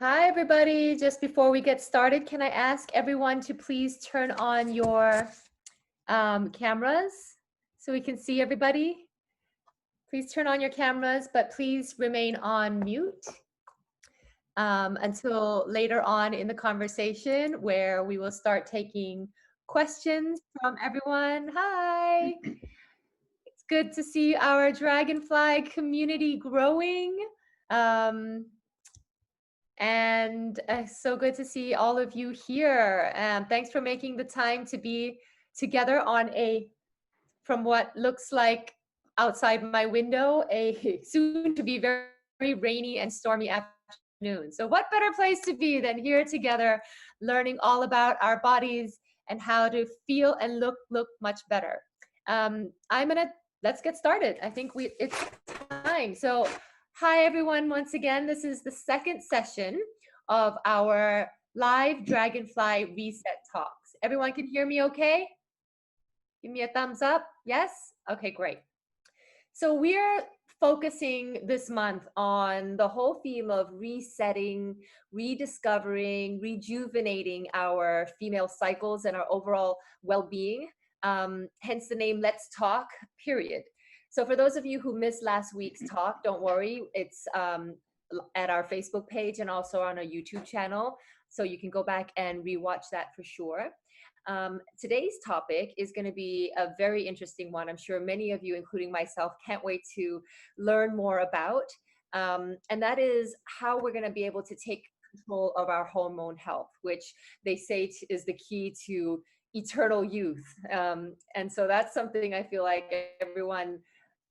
Hi, everybody. Just before we get started, can I ask everyone to please turn on your cameras so we can see everybody? Please turn on your cameras, but please remain on mute until later on in the conversation where we will start taking questions from everyone. Hi. It's good to see our Dragonfly community growing. And so good to see all of you here. Thanks for making the time to be together on from what looks like outside my window, a soon to be very, very rainy and stormy afternoon. So what better place to be than here together, learning all about our bodies and how to feel and look much better. Let's get started. I think it's time. So hi, everyone. Once again, this is the second session of our live Dragonfly Reset Talks. Everyone can hear me okay? Give me a thumbs up. Yes? Okay, great. So we're focusing this month on the whole theme of resetting, rediscovering, rejuvenating our female cycles and our overall well-being. Hence the name Let's Talk, period. So for those of you who missed last week's talk, don't worry. It's at our Facebook page and also on our YouTube channel. So you can go back and rewatch that for sure. Today's topic is going to be a very interesting one. I'm sure many of you, including myself, can't wait to learn more about. And that is how we're going to be able to take control of our hormone health, which they say is the key to eternal youth. And so that's something I feel like everyone,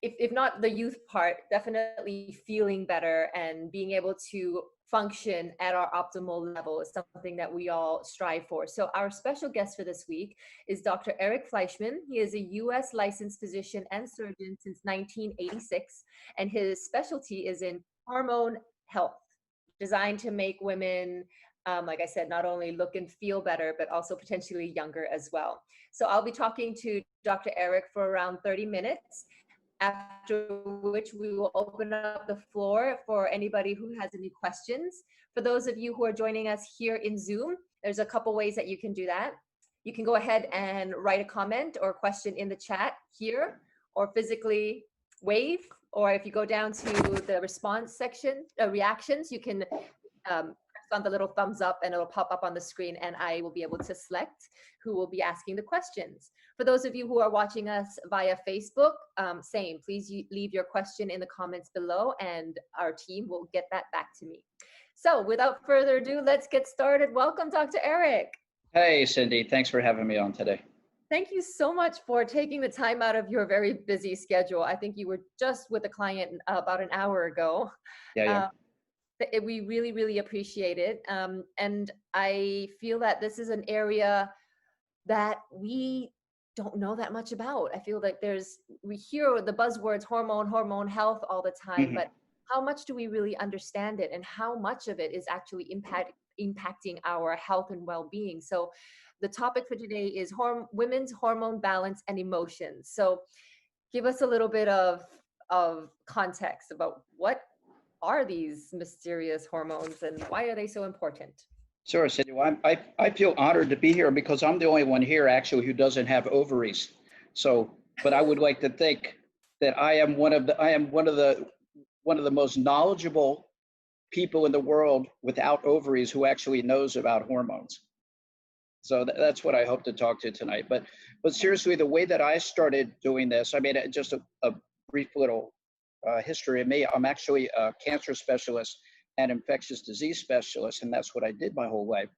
if not the youth part, definitely feeling better and being able to function at our optimal level is something that we all strive for. So our special guest for this week is Dr. Erik Fleischman. He is a US licensed physician and surgeon since 1986, and his specialty is in hormone health, designed to make women, like I said, not only look and feel better, but also potentially younger as well. So I'll be talking to Dr. Erik for around 30 minutes, after which we will open up the floor for anybody who has any questions. For those of you who are joining us here in Zoom, there's a couple ways that you can do that. You can go ahead and write a comment or question in the chat here, or physically wave, or if you go down to the response section, reactions, you can press on the little thumbs up and it'll pop up on the screen and I will be able to select who will be asking the questions. For those of you who are watching us via Facebook, same, please leave your question in the comments below and our team will get that back to me. So without further ado, let's get started. Welcome, Dr. Erik. Hey, Cindy, thanks for having me on today. Thank you so much for taking the time out of your very busy schedule. I think you were just with a client about an hour ago. Yeah. We really, really appreciate it. And I feel that this is an area that we don't know that much about. I feel like we hear the buzzwords hormone health all the time, but how much do we really understand it and how much of it is actually impacting our health and well-being? So the topic for today is women's hormone balance and emotions. So give us a little bit of context about what are these mysterious hormones and why are they so important? Sure, Cindy. Well, I feel honored to be here because I'm the only one here actually who doesn't have ovaries. So, but I would like to think that I am one of the most knowledgeable people in the world without ovaries who actually knows about hormones. So that's what I hope to talk to tonight. But seriously, the way that I started doing this, I mean, just a brief little history of me. I'm actually a cancer specialist and infectious disease specialist, and that's what I did my whole life.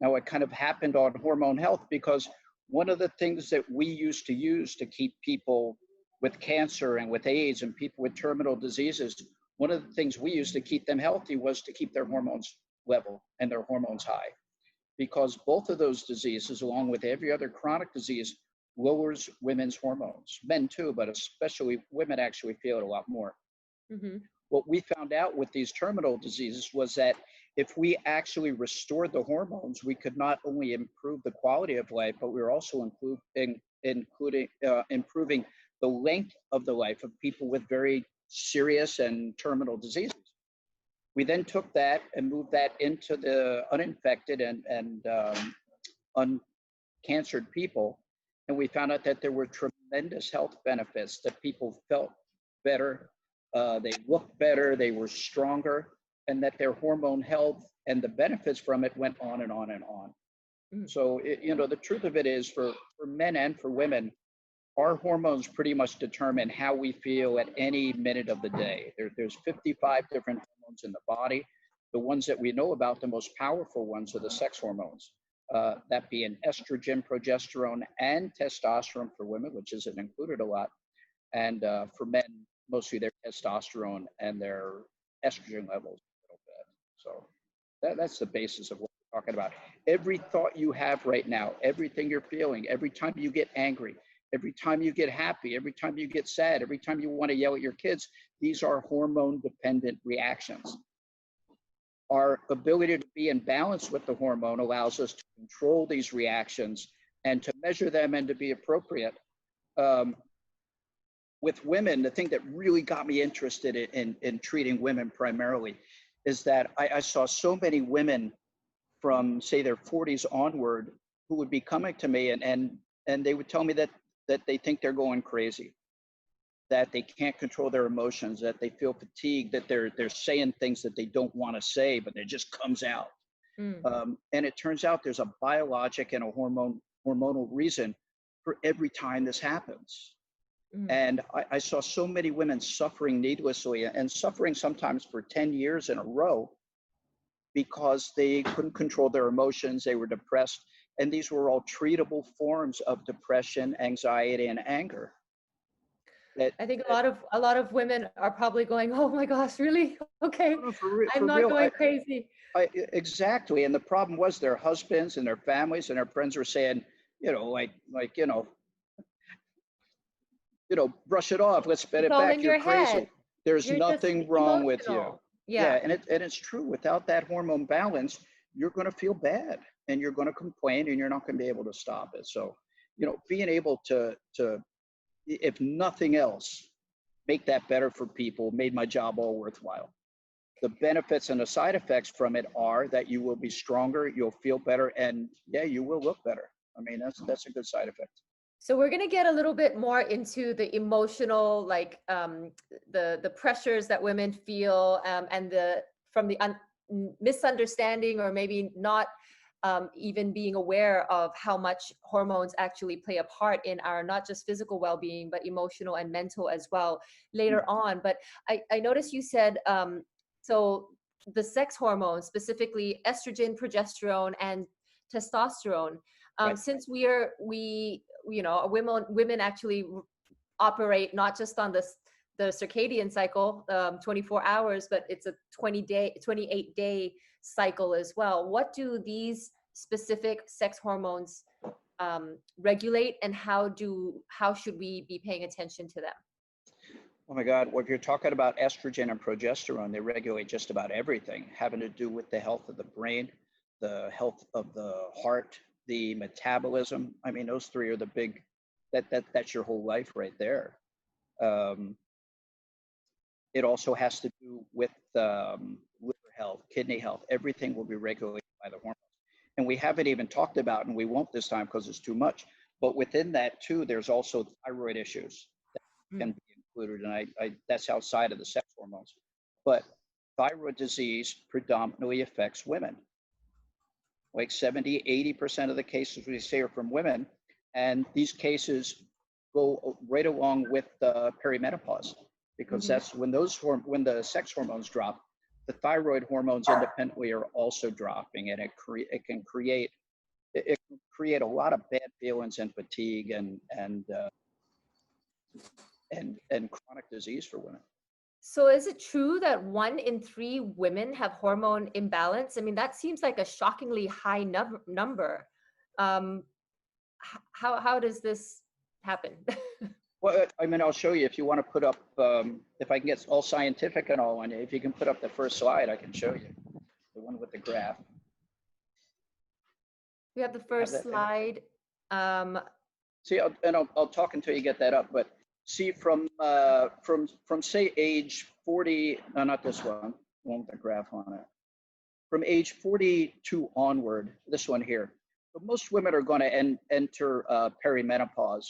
Now, it kind of happened on hormone health because one of the things that we used to use to keep people with cancer and with AIDS and people with terminal diseases, one of the things we used to keep them healthy was to keep their hormones level and their hormones high. Because both of those diseases, along with every other chronic disease, lowers women's hormones. Men too, but especially women actually feel it a lot more. What we found out with these terminal diseases was that if we actually restored the hormones, we could not only improve the quality of life, but we were also improving the length of the life of people with very serious and terminal diseases. We then took that and moved that into the uninfected and uncancered people, and we found out that there were tremendous health benefits, that people felt better, they looked better, they were stronger, and that their hormone health and the benefits from it went on and on and on. So, the truth of it is, for men and for women, our hormones pretty much determine how we feel at any minute of the day. There's 55 different hormones in the body. The ones that we know about, the most powerful ones, are the sex hormones. That being estrogen, progesterone, and testosterone for women, which isn't included a lot. And for men, mostly their testosterone and their estrogen levels a little bit. So that's the basis of what we're talking about. Every thought you have right now, everything you're feeling, every time you get angry, every time you get happy, every time you get sad, every time you want to yell at your kids, these are hormone-dependent reactions. Our ability to be in balance with the hormone allows us to control these reactions and to measure them and to be appropriate. With women, the thing that really got me interested in treating women primarily is that I saw so many women from, say, their 40s onward who would be coming to me and they would tell me that they think they're going crazy, that they can't control their emotions, that they feel fatigued, that they're saying things that they don't want to say, but it just comes out. And it turns out there's a biologic and a hormonal reason for every time this happens. And I saw so many women suffering needlessly and suffering sometimes for 10 years in a row because they couldn't control their emotions, they were depressed. And these were all treatable forms of depression, anxiety, and anger. I think a lot of women are probably going, "Oh my gosh, really? Okay, I'm not going crazy." Exactly. And the problem was their husbands and their families and their friends were saying, brush it off. Let's spit it It's all back. in You're your crazy. head. There's You're just nothing wrong with you. emotional. Yeah, Yeah. and it's true. Without that hormone balance, you're going to feel bad and you're going to complain and you're not going to be able to stop it. So, being able to, if nothing else, make that better for people made my job all worthwhile. The benefits and the side effects from it are that you will be stronger, you'll feel better, and yeah, you will look better. I mean, that's a good side effect. So we're going to get a little bit more into the emotional, like the pressures that women feel, and from the misunderstanding, or maybe not even being aware of how much hormones actually play a part in our not just physical well-being, but emotional and mental as well later on. But I noticed you said, so the sex hormones, specifically estrogen, progesterone, and testosterone, Right. since women actually operate not just on the circadian cycle, 24 hours, but it's a 28-day cycle as well. What do these specific sex hormones regulate, and how should we be paying attention to them? Oh my God, well, if you're talking about estrogen and progesterone, they regulate just about everything having to do with the health of the brain, the health of the heart, the metabolism. I mean, those three are the big, that's your whole life right there. It also has to do with liver health, kidney health. Everything will be regulated by the hormones. And we haven't even talked about, and we won't this time because it's too much, but within that too, there's also thyroid issues that can be included. And that's outside of the sex hormones. But thyroid disease predominantly affects women. Like 70, 80% of the cases we say are from women. And these cases go right along with perimenopause, because that's when when the sex hormones drop, the thyroid hormones independently are also dropping, and it can create a lot of bad feelings and fatigue and chronic disease for women. So is it true that 1 in 3 women have hormone imbalance? I mean, that seems like a shockingly high number. How does this happen? Well, I mean, I'll show you if you want to put up, if I can get all scientific and all on you, if you can put up the first slide, I can show you the one with the graph. We have the first slide. See, I'll talk until you get that up, but see from say age 40, no, not this one, want the graph on it. From age 42 onward, this one here, but most women are going to enter perimenopause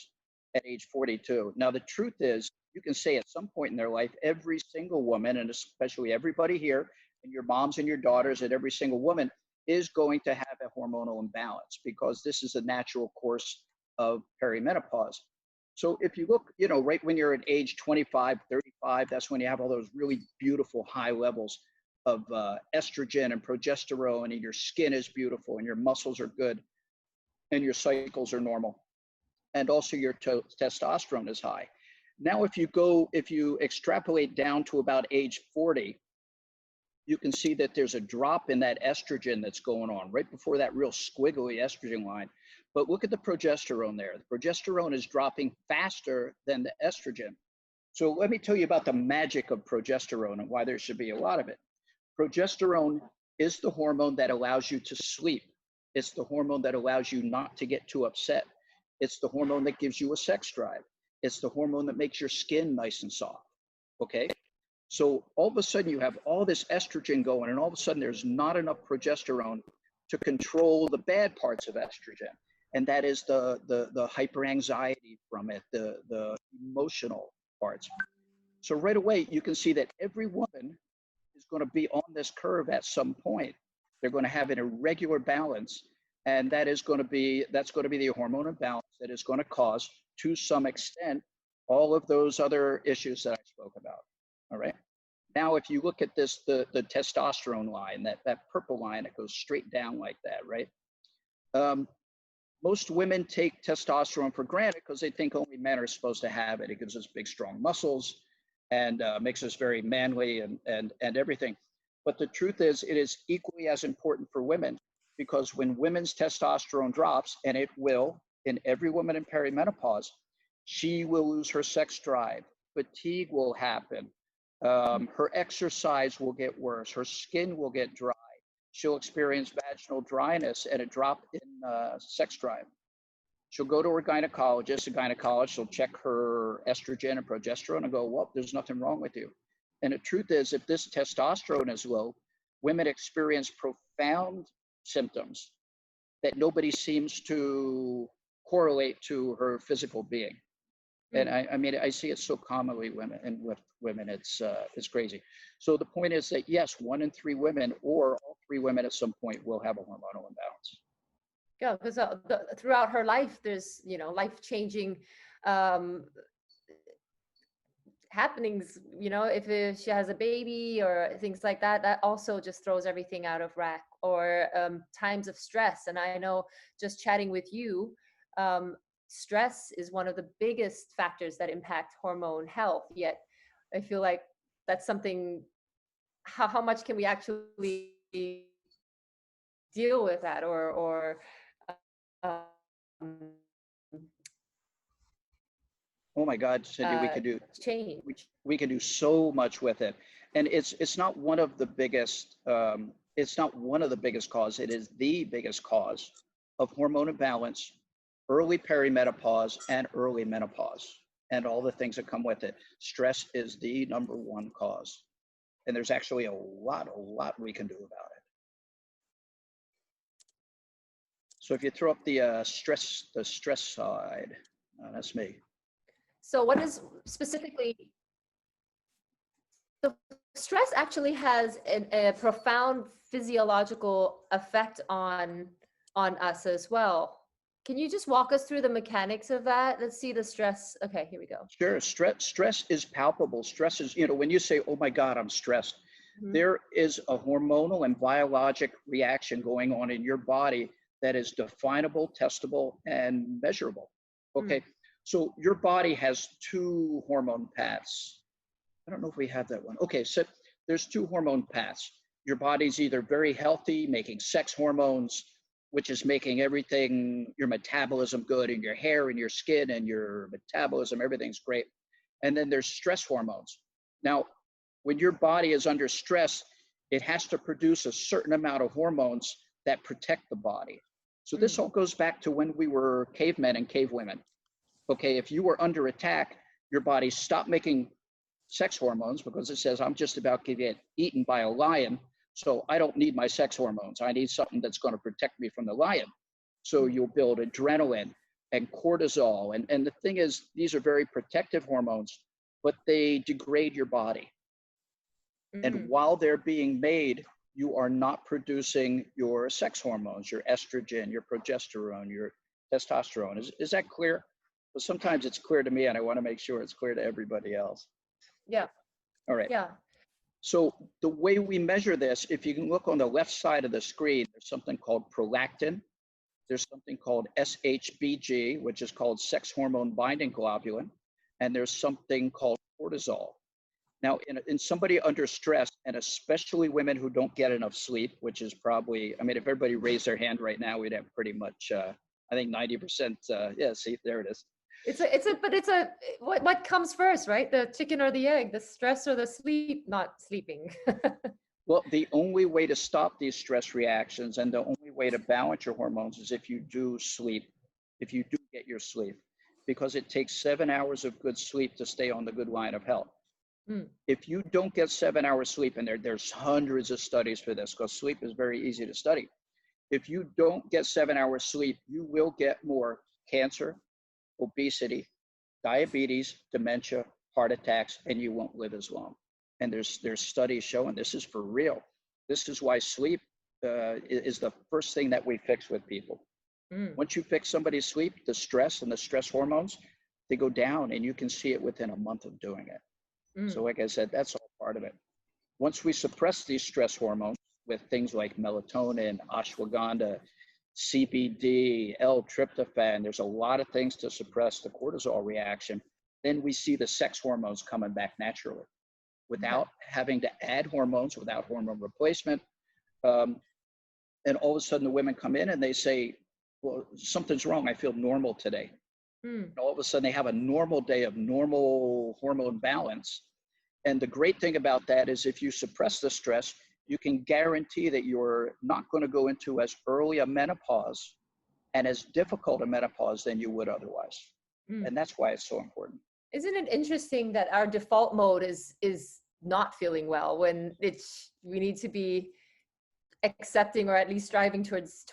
at age 42. Now, the truth is, you can say at some point in their life, every single woman, and especially everybody here, and your moms and your daughters, and every single woman is going to have a hormonal imbalance because this is a natural course of perimenopause. So if you look, you know, right when you're at age 25, 35, that's when you have all those really beautiful high levels of estrogen and progesterone, and your skin is beautiful, and your muscles are good, and your cycles are normal, and also your testosterone is high. Now, if you extrapolate down to about age 40, you can see that there's a drop in that estrogen that's going on right before that real squiggly estrogen line. But look at the progesterone there. The progesterone is dropping faster than the estrogen. So let me tell you about the magic of progesterone and why there should be a lot of it. Progesterone is the hormone that allows you to sleep. It's the hormone that allows you not to get too upset. It's the hormone that gives you a sex drive. It's the hormone that makes your skin nice and soft, okay? So all of a sudden you have all this estrogen going, and all of a sudden there's not enough progesterone to control the bad parts of estrogen. And that is the hyperanxiety from it, the emotional parts. So right away, you can see that every woman is going to be on this curve at some point. They're going to have an irregular balance, and that's going to be the hormone imbalance that is going to cause, to some extent, all of those other issues that I spoke about. All right. Now, if you look at this, the testosterone line, that purple line that goes straight down like that, right? Most women take testosterone for granted because they think only men are supposed to have it. It gives us big, strong muscles and makes us very manly and everything. But the truth is, it is equally as important for women, because when women's testosterone drops, and it will in every woman in perimenopause, she will lose her sex drive, fatigue will happen, her exercise will get worse, her skin will get dry, she'll experience vaginal dryness and a drop in sex drive. She'll go to her gynecologist. The gynecologist will check her estrogen and progesterone and go, well, there's nothing wrong with you. And the truth is, if this testosterone is low, women experience profound symptoms that nobody seems to correlate to her physical being. And I mean, I see it so commonly with women, it's crazy. So the point is that yes, 1 in 3 women, or all 3 women at some point, will have a hormonal imbalance. Yeah, because throughout her life, there's, you know, life-changing happenings, you know, if she has a baby or things like that, that also just throws everything out of whack, or times of stress. And I know, just chatting with you, stress is one of the biggest factors that impact hormone health. Yet I feel like that's something, how much can we actually deal with that, or oh my God, Cindy, we could do change. we can do so much with it. And it's not one of the biggest causes. It is the biggest cause of hormone imbalance, early perimenopause, and early menopause, and all the things that come with it. Stress is the #1 cause. And there's actually a lot we can do about it. So if you throw up the stress side, that's me. So what is specifically, so stress actually has a profound physiological effect on us as well. Can you just walk us through the mechanics of that? Let's see the stress. Okay, here we go. Sure. Stress is palpable. Stress is, you know, when you say, oh my God, I'm stressed, there is a hormonal and biologic reaction going on in your body that is definable, testable, and measurable. Okay. So your body has 2 hormone paths. I don't know if we have that one. Okay. So there's 2 hormone paths. Your body's either very healthy, making sex hormones, which is making everything, your metabolism good, and your hair and your skin and your metabolism, everything's great. And then there's stress hormones. Now, when your body is under stress, it has to produce a certain amount of hormones that protect the body. So this all goes back to when we were cavemen and cavewomen. Okay, if you were under attack, your body stopped making sex hormones because it says I'm just about to get eaten by a lion, so I don't need my sex hormones. I need something that's going to protect me from the lion. So you'll build adrenaline and cortisol. And the thing is, these are very protective hormones, but they degrade your body. And while they're being made, you are not producing your sex hormones, your estrogen, your progesterone, your testosterone. Is that clear? But sometimes it's clear to me, and I want to make sure it's clear to everybody else. Yeah. All right. Yeah. So the way we measure this, if you can look on the left side of the screen, there's something called prolactin. There's something called SHBG, which is called sex hormone binding globulin. And there's something called cortisol. Now, in somebody under stress, and especially women who don't get enough sleep, which is probably, I mean, if everybody raised their hand right now, we'd have pretty much, I think 90%, yeah, see, there it is. What comes first, right? The chicken or the egg, the stress or the sleep, not sleeping. Well, the only way to stop these stress reactions and the only way to balance your hormones is if you do sleep, if you do get your sleep, because it takes 7 hours of good sleep to stay on the good line of health. If you don't get 7 hours sleep, and there's hundreds of studies for this because sleep is very easy to study. If you don't get 7 hours sleep, you will get more cancer, obesity, diabetes, dementia, heart attacks, and you won't live as long. And there's studies showing this is for real. This is why sleep is the first thing that we fix with people. Once you fix somebody's sleep, the stress and the stress hormones, they go down, and you can see it within a month of doing it. So like I said, that's all part of it. Once we suppress these stress hormones with things like melatonin, ashwagandha, CBD, L-tryptophan, there's a lot of things to suppress the cortisol reaction, then we see the sex hormones coming back naturally without having to add hormones, without hormone replacement. And all of a sudden the women come in and they say, well, something's wrong. I feel normal today. And all of a sudden they have a normal day of normal hormone balance. And the great thing about that is if you suppress the stress, you can guarantee that you're not going to go into as early a menopause and as difficult a menopause than you would otherwise. And that's why it's so important. Isn't it interesting that our default mode is not feeling well when we need to be accepting or at least striving towards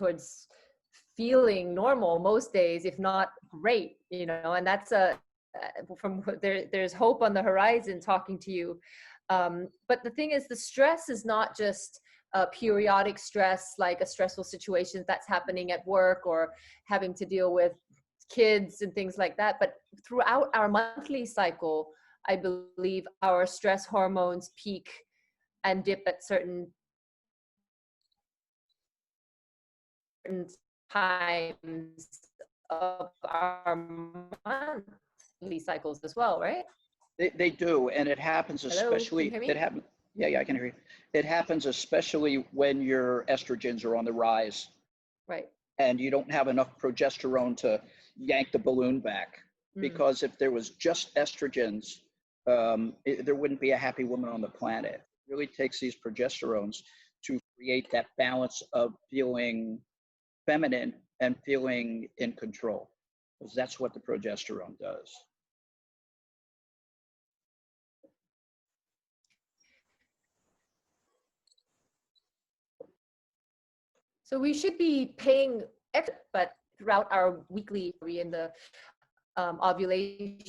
feeling normal most days, if not great, and that's there's hope on the horizon talking to you. But the thing is, the stress is not just a periodic stress, like a stressful situation that's happening at work or having to deal with kids and things like that. But throughout our monthly cycle, I believe our stress hormones peak and dip at certain times of our monthly cycles as well, right? They do, and it happens especially. Hello? Can you hear me? Yeah, I can hear you. It happens especially when your estrogens are on the rise, right? And you don't have enough progesterone to yank the balloon back. Because if there was just estrogens, there wouldn't be a happy woman on the planet. It really takes these progesterones to create that balance of feeling feminine and feeling in control, because that's what the progesterone does. So we should be paying extra, but throughout our weekly, in the ovulation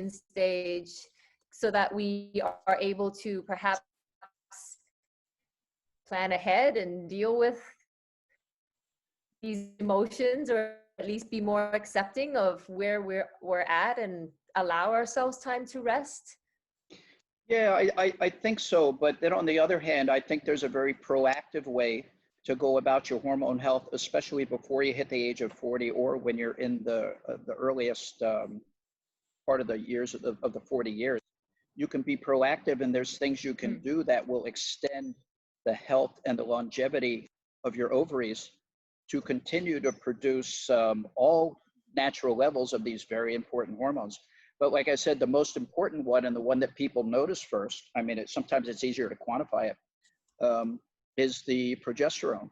stage, so that we are able to perhaps plan ahead and deal with these emotions, or at least be more accepting of where we're at and allow ourselves time to rest. Yeah, I think so. But then on the other hand, I think there's a very proactive way to go about your hormone health, especially before you hit the age of 40 or when you're in the earliest part of the years of the 40 years. You can be proactive, and there's things you can do that will extend the health and the longevity of your ovaries to continue to produce all natural levels of these very important hormones. But like I said, the most important one, and the one that people notice first, I mean, sometimes it's easier to quantify it, is the progesterone.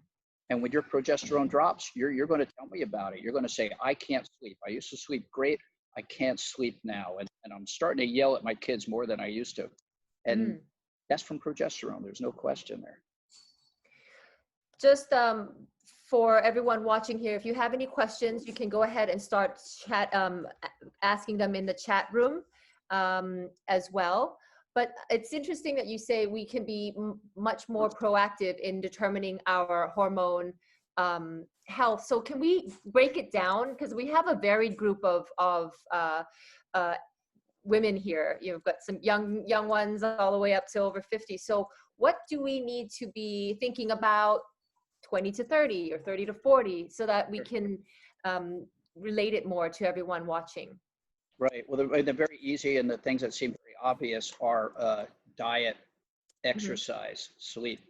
And when your progesterone drops, you're going to tell me about it. You're going to say, I can't sleep. I used to sleep great. I can't sleep now. And I'm starting to yell at my kids more than I used to. And that's from progesterone. There's no question there. Just for everyone watching here, if you have any questions, you can go ahead and start asking them in the chat room as well. But it's interesting that you say we can be much more proactive in determining our hormone health. So can we break it down? Because we have a varied group of women here. You've got some young ones all the way up to over 50. So what do we need to be thinking about 20 to 30 or 30 to 40 so that we can relate it more to everyone watching? Right. Well, the very easy and the things that seem very obvious are diet, exercise, sleep.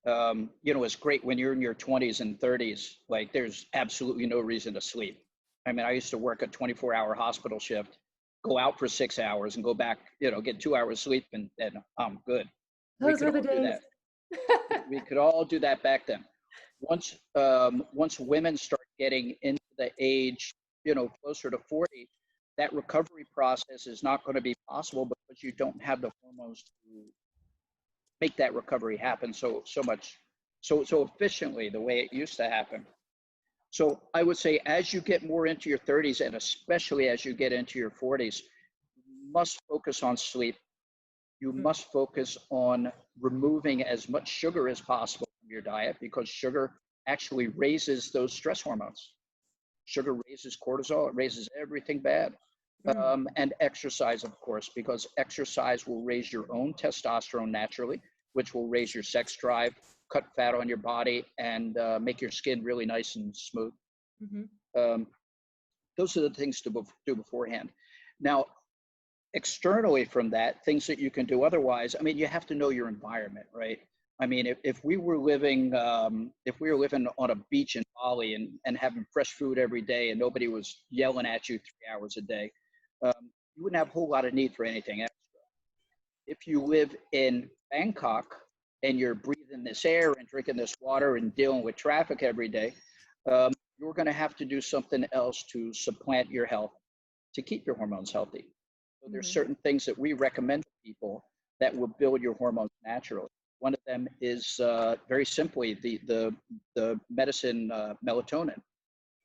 You know, it's great when you're in your 20s and 30s, like there's absolutely no reason to sleep. I mean, I used to work a 24-hour hospital shift, go out for 6 hours and go back, you know, get 2 hours sleep and I'm good. Those were the days. We could all do that back then. Once women start getting into the age, you know, closer to 40, that recovery process is not going to be possible because you don't have the hormones to make that recovery happen so efficiently the way it used to happen. So I would say as you get more into your 30s and especially as you get into your 40s, you must focus on sleep. You must focus on removing as much sugar as possible from your diet because sugar actually raises those stress hormones. Sugar raises cortisol, it raises everything bad. And exercise, of course, because exercise will raise your own testosterone naturally, which will raise your sex drive, cut fat on your body, and make your skin really nice and smooth. Those are the things to do beforehand. Now, externally from that, things that you can do otherwise, I mean, you have to know your environment, right? I mean, if we were living on a beach in Bali and having fresh food every day and nobody was yelling at you 3 hours a day, you wouldn't have a whole lot of need for anything extra. If you live in Bangkok and you're breathing this air and drinking this water and dealing with traffic every day, you're going to have to do something else to supplant your health to keep your hormones healthy. So there's certain things that we recommend to people that will build your hormones naturally. One of them is very simply the medicine melatonin.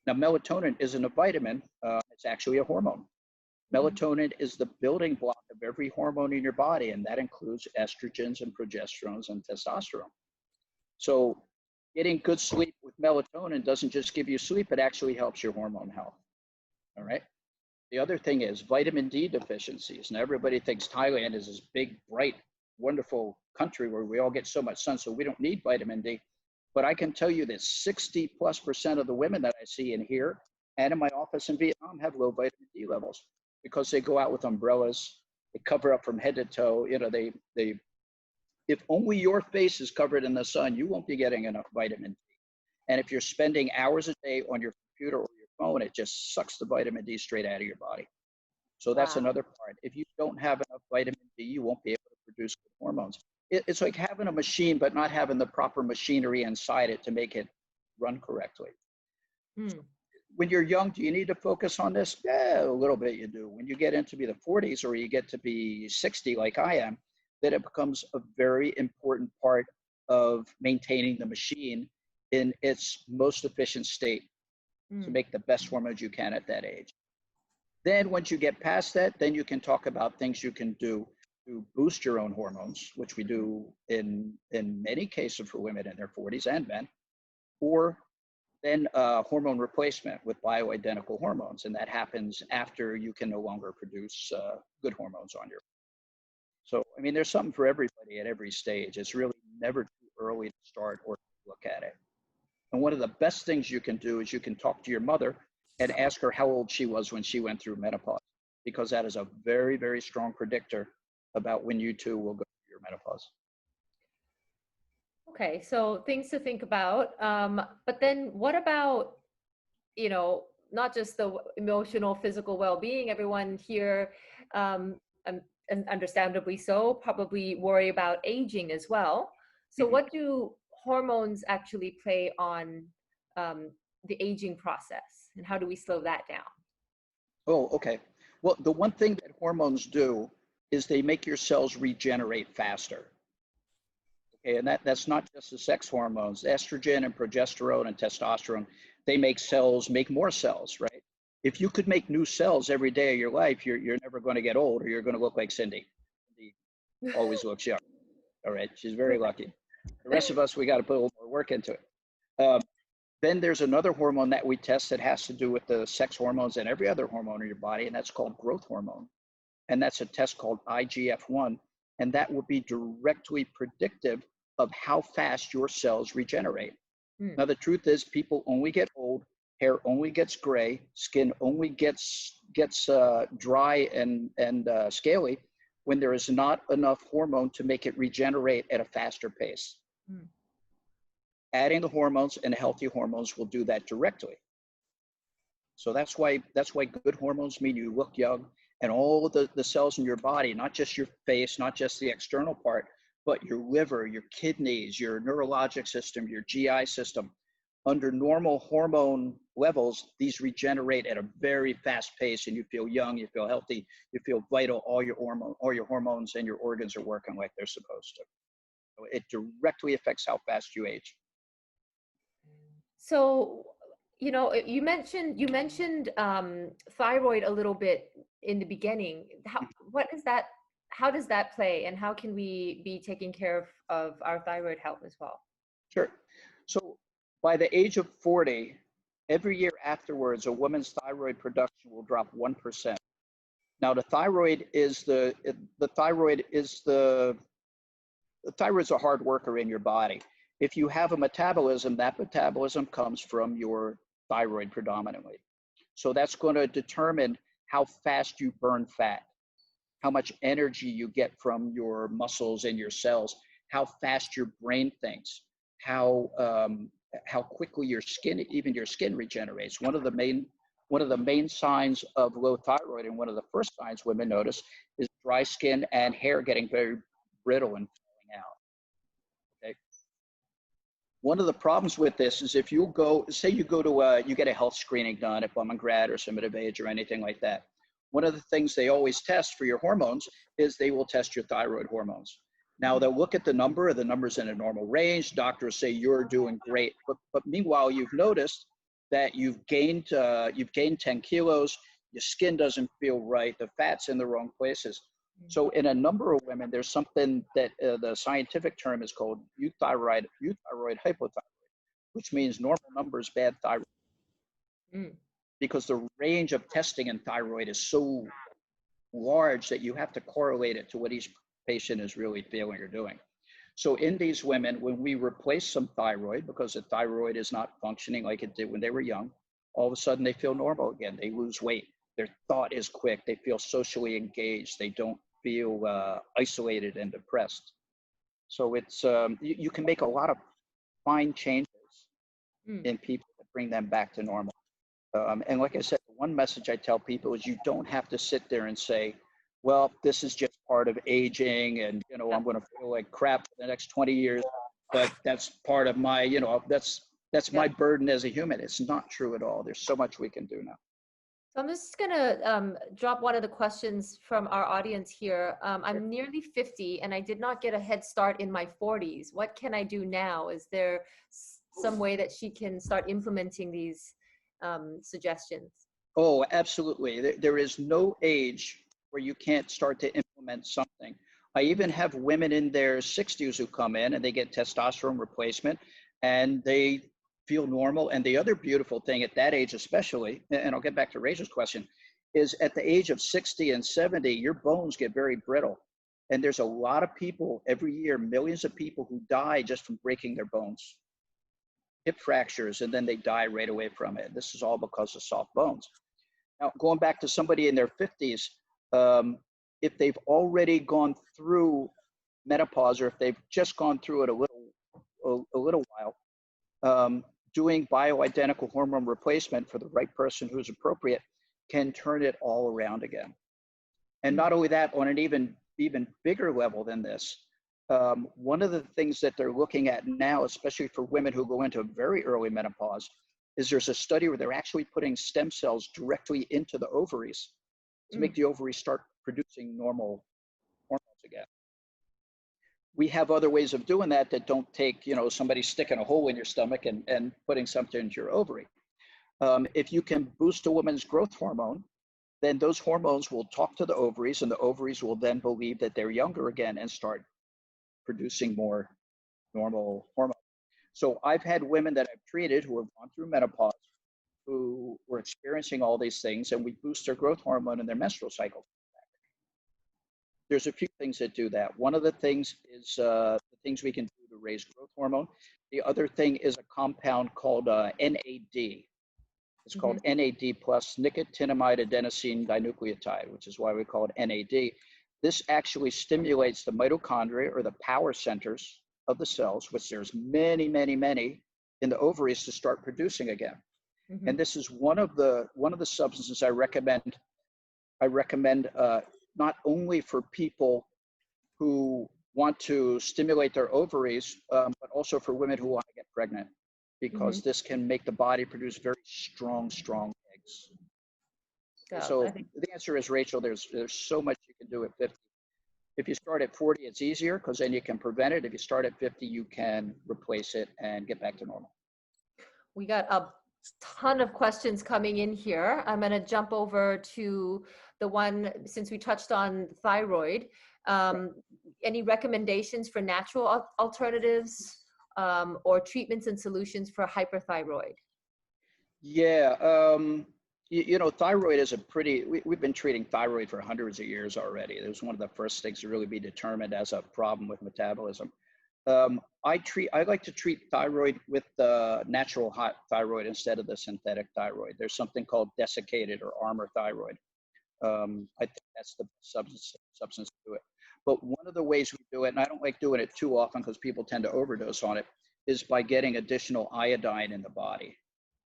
Now, melatonin isn't a vitamin, it's actually a hormone. Melatonin is the building block of every hormone in your body, and that includes estrogens and progesterones and testosterone. So getting good sleep with melatonin doesn't just give you sleep, it actually helps your hormone health. All right. The other thing is vitamin D deficiencies. Now, everybody thinks Thailand is this big, bright, wonderful country where we all get so much sun, so we don't need vitamin D. But I can tell you that 60+% of the women that I see in here and in my office in Vietnam have low vitamin D levels because they go out with umbrellas, they cover up from head to toe. You know, they if only your face is covered in the sun, you won't be getting enough vitamin D. And if you're spending hours a day on your computer or your phone, it just sucks the vitamin D straight out of your body. So that's another part. If you don't have enough vitamin D, you won't be able to produce good hormones. It's like having a machine, but not having the proper machinery inside it to make it run correctly. So when you're young, do you need to focus on this? Yeah, a little bit you do. When you get into the 40s or you get to be 60 like I am, then it becomes a very important part of maintaining the machine in its most efficient state to make the best hormones you can at that age. Then once you get past that, then you can talk about things you can do to boost your own hormones, which we do in many cases for women in their 40s and men, or then hormone replacement with bioidentical hormones. And that happens after you can no longer produce good hormones on your own. So, I mean, there's something for everybody at every stage. It's really never too early to start or to look at it. And one of the best things you can do is you can talk to your mother and ask her how old she was when she went through menopause, because that is a very, very strong predictor about when you too will go through your menopause. Okay, so things to think about. But then what about, you know, not just the emotional, physical well-being? Everyone here, and understandably so, probably worry about aging as well. So what do hormones actually play on the aging process, and how do we slow that down? Oh, okay. Well, the one thing that hormones do is they make your cells regenerate faster. Okay, and that's not just the sex hormones. Estrogen and progesterone and testosterone, they make cells make more cells, right? If you could make new cells every day of your life, you're never going to get old, or you're going to look like Cindy. Cindy always looks young. All right, she's very lucky. The rest of us, we got to put a little more work into it. Then there's another hormone that we test that has to do with the sex hormones and every other hormone in your body, and that's called growth hormone. And that's a test called IGF-1, and that will be directly predictive of how fast your cells regenerate. Now, the truth is, people only get old, hair only gets gray, skin only gets dry and scaly when there is not enough hormone to make it regenerate at a faster pace. Adding the hormones and healthy hormones will do that directly. So that's why good hormones mean you look young, and all of the cells in your body, not just your face, not just the external part, but your liver, your kidneys, your neurologic system, your GI system, under normal hormone levels, these regenerate at a very fast pace, and you feel young, you feel healthy, you feel vital, all your hormones and your organs are working like they're supposed to. So it directly affects how fast you age. So, you know, you mentioned thyroid a little bit in the beginning. How does that play, and how can we be taking care of our thyroid health as well? Sure. So by the age of 40, every year afterwards, a woman's thyroid production will drop 1%. Now, the thyroid's a hard worker in your body. If you have a metabolism, that metabolism comes from your thyroid predominantly. So that's going to determine how fast you burn fat, how much energy you get from your muscles and your cells, how fast your brain thinks, how quickly your skin regenerates. One of the main signs of low thyroid, and one of the first signs women notice, is dry skin and hair getting very brittle and falling out. Okay. One of the problems with this is if you get a health screening done at Bumgrad or Summit of Age or anything like that. One of the things they always test for your hormones is they will test your thyroid hormones. Now they'll look at the numbers in a normal range. Doctors say you're doing great, but meanwhile you've noticed that you've gained 10 kilos, your skin doesn't feel right, the fat's in the wrong places. So in a number of women, there's something that the scientific term is called euthyroid hypothyroid, which means normal numbers, bad thyroid. Because the range of testing in thyroid is so large that you have to correlate it to what each patient is really feeling or doing. So in these women, when we replace some thyroid, because the thyroid is not functioning like it did when they were young, all of a sudden they feel normal again. They lose weight. Their thought is quick. They feel socially engaged. They don't feel isolated and depressed. So it's you can make a lot of fine changes in people to bring them back to normal. And like I said, the one message I tell people is you don't have to sit there and say, well, this is just part of aging, and I'm going to feel like crap for the next 20 years, but that's part of my, that's my burden as a human. It's not true at all. There's so much we can do now. So I'm just going to drop one of the questions from our audience here. I'm nearly 50 and I did not get a head start in my 40s. What can I do now? Is there some way that she can start implementing these suggestions? Oh, absolutely. There is no age where you can't start to implement something. I even have women in their 60s who come in and they get testosterone replacement and they feel normal. And the other beautiful thing at that age especially, and I'll get back to Rachel's question, is at the age of 60 and 70, your bones get very brittle. And there's a lot of people every year, millions of people who die just from breaking their bones. Hip fractures, and then they die right away from it. This is all because of soft bones. Now, going back to somebody in their 50s, if they've already gone through menopause, or if they've just gone through it a little while, doing bioidentical hormone replacement for the right person who's appropriate can turn it all around again. And not only that, on an even bigger level than this, one of the things that they're looking at now, especially for women who go into very early menopause, is there's a study where they're actually putting stem cells directly into the ovaries. to make the ovaries start producing normal hormones again. We have other ways of doing that that don't take, somebody sticking a hole in your stomach and putting something into your ovary. If you can boost a woman's growth hormone, then those hormones will talk to the ovaries, and the ovaries will then believe that they're younger again and start producing more normal hormones. So I've had women that I've treated who have gone through menopause, who were experiencing all these things, and we boost their growth hormone and their menstrual cycle. There's a few things that do that. One of the things is the things we can do to raise growth hormone. The other thing is a compound called NAD. It's called NAD plus nicotinamide adenosine dinucleotide, which is why we call it NAD. This actually stimulates the mitochondria, or the power centers of the cells, which there's many, many, many in the ovaries, to start producing again. And this is one of the substances I recommend. Not only for people who want to stimulate their ovaries, but also for women who want to get pregnant, because this can make the body produce very strong eggs. Yeah, so the answer is, Rachel, there's so much you can do at 50. If you start at 40, it's easier, because then you can prevent it. If you start at 50, you can replace it and get back to normal. We got a ton of questions coming in here. I'm going to jump over to the one, since we touched on thyroid. Any recommendations for natural alternatives or treatments and solutions for hyperthyroid? Yeah, thyroid is we've been treating thyroid for hundreds of years already. It was one of the first things to really be determined as a problem with metabolism. I like to treat thyroid with the natural hot thyroid instead of the synthetic thyroid. There's something called desiccated or armor thyroid. I think that's the substance to do it. But one of the ways we do it, and I don't like doing it too often because people tend to overdose on it, is by getting additional iodine in the body.